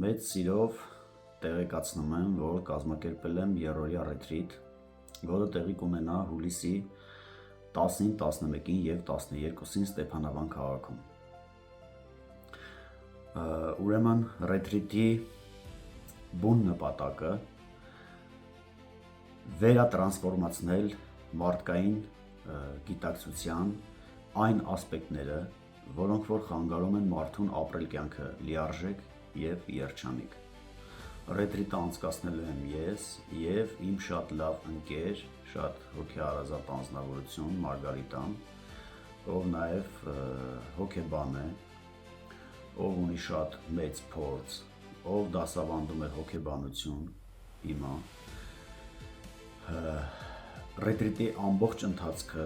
Մեծ սիրով տեղեկացնում եմ, որ կազմակերպել եմ երրորդյա ռեթրիթ, որը տեղի կունենա հուլիսի 10-ին, 11-ին և 12-ին Ստեփանավան քաղաքում։ Ուրեմն ռեթրիթի բուն նպատակը վերատրանսֆորմացնել մարդկային գիտակցության այն ասպեկտները, որոնք որ խանգարում են մարդուն ապրել կյանքը լիարժեք և երջանիկ։ Ռեթրիթը անցկացնելու եմ ես և իմ շատ լավ ընկեր, շատ հոգեհարազատ անձնավորություն Մարգարիտան, ով նաև հոգեբան է, ով ունի շատ մեծ փորձ, ով դասավանդում է հոգեբանություն հիմա։ Ռեթրիթի ամբողջ ընթացքը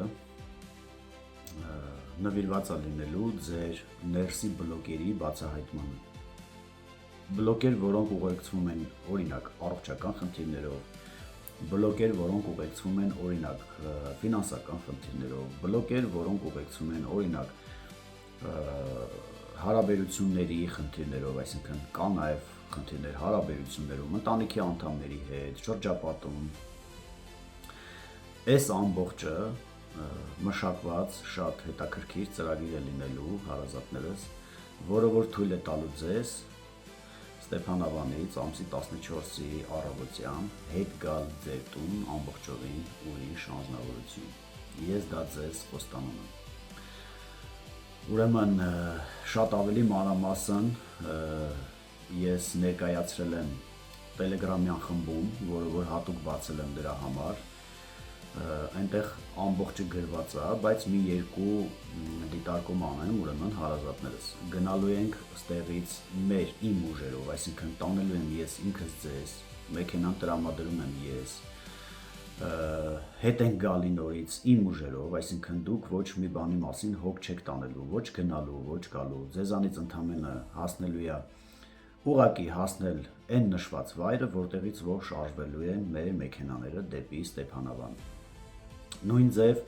նվիրված է լինելու ձեր ներսի բլոկերի բացահայտմանը։ Բլոկեր, որոնք ուղեկցվում են օրինակ առողջական խնդիրներով, բլոկեր, որոնք ուղեկցվում են օրինակ ֆինանսական խնդիրներով, բլոկեր, որոնք ուղեկցվում են օրինակ հարաբերությունների խնդիրներով, այսինքն կա նաև խնդիրներ հարաբերություններում, ընտանիքի անդամների հետ, շրջապատում։ Այս ամբողջը մշակված շատ հետաքրքիր ծրագիր է լինելու հարազատներս, որը որ թույլ է տալու ձեզ Ստեփանավանից ամսի 14-ի առավոտյան հետ գալ ձեր տուն ամբողջովին ուրիշ անձնավորություն։ Ես դա ձեզ խոստանում եմ։ Ուրեմն շատ ավելի մանրամասն ես ներկայացրել եմ Տելեգրամյան խմբում, որը որ հատուկ բացել եմ դրա համար, այնտեղ ամբողջը գրված է, բայց մի երկու դիտարկում անեմ, ուրեմն հարազատներս։ Գնալու ենք ստեղից իմ ուժերով, այսինքն տանելու եմ ես ինքս ձեզ, մեքենան տրամադրում եմ ես, հետ ենք գալի նորից իմ ուժերով, այսինքն դուք ոչ մի բանի մասին հոգ չեք տանելու, ոչ գնալու, ոչ գալու, ձեզանից ընդամենը հասնելու է ուղղակի հասնել այն նշված վայրը, որտեղից որ շարժվելու են մեր մեքենաները դեպի Ստեփանավան։ Նույն ձև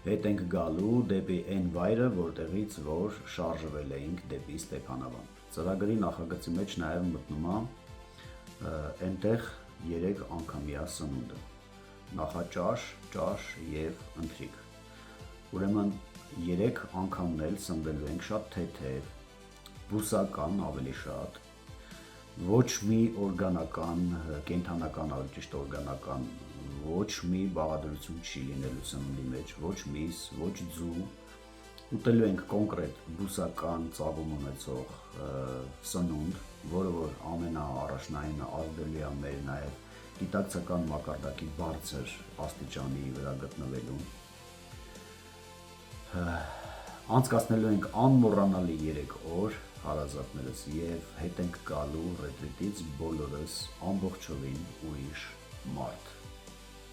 հետ ենք գալու դեպի այն վայրը, որտեղից որ շարժվել էինք դեպի Ստեփանավան։ Ծրագրի նախագծի մեջ նաև մտնում է այնտեղ 3 անգամյա սնունդը, նախաճաշ, ճաշ և ընթրիք։ Ուրեմն 3 անգամն էլ սնվելու ենք շատ թեթև, բուսական ավելի շատ, ոչ մի օրգանական, կենդանական ավելի ճիշտ օրգանական, ոչ մի բաղադրություն չի լինելու սննդի մեջ, ոչ միս, ոչ ձու, ուտելու ենք կոնկրետ բուսական ծագում ունեցող սնունդ, որը որ ամենաառաջնայինը ազդելու է մեր նաև գիտակցական մակարդակի բարձր աստիճանի վրա գտնվելուն։ Անցկացնելու ենք անմոռանալի 3 օր հարազատներս և հետ ենք գալու ռեթրիթից բոլորս ամբողջովին ուրիշ մարդ։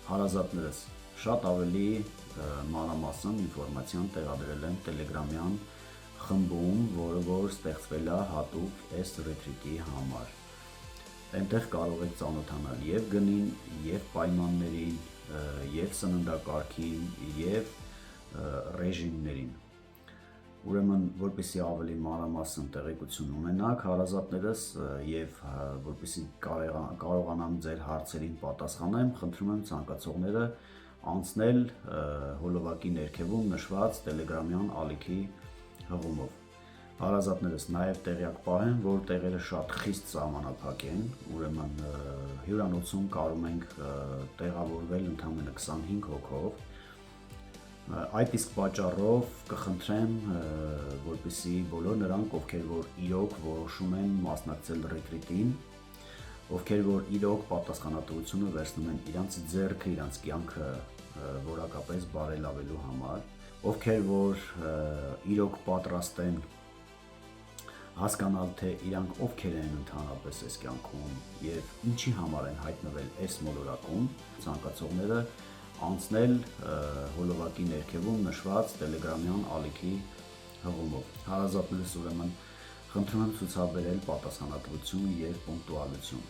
Հարազատներս, շատ ավելի մանրամասն ինֆորմացիան տեղադրել եմ Տելեգրամյան խմբում, որը որ ստեղծվել է հատուկ այս ռեթրիթի համար։ Այնտեղ կարող եք ծանոթանալ և գնին, և պայմաններին, և սննդակարգին, և ռեժիմներին։ Ուրեմն, որպեսզի ավելի մանրամասն տեղեկություն ունենաք հարազատներս և որպեսզի կարողանամ ձեր հարցերին պատասխանեմ, խնդրում եմ ցանկացողները անցնել հոլովակի ներքևում նշված Տելեգրամյան ալիքի հղումով։ Հարազատներս նաև տեղյակ պահեն, որ տեղերը շատ խիստ սահմանափակ են, ուրեմն հյուրանոցում կարում ենք տեղավորվել ընդամենը 25 հոգով։ Այդ իսկ պատճառով կխնդրեմ, որպեսզի բոլոր նրանք, ովքեր որ իրոք որոշում են մասնակցել ռեթրիթին, ովքեր որ իրոք պատասխանատվությունը վերցնում են իրանց ձեռքը, իրանց կյանքը որակապես բարելավելու համար, ովքեր որ իրոք պատրաստ են հասկանալ, թե իրանք ովքեր են ընդհանրապես այս կյանքում և ինչի համար են հայտնվել այս մոլորակում, ցանկացողները անցնել հոլովակի ներքևում նշված Տելեգրամյան ալիքի հղումով։ Հարազատներս ուրեմն խնդրում եմ ցուցաբերել պատասխանատվություն և պունկտուալություն։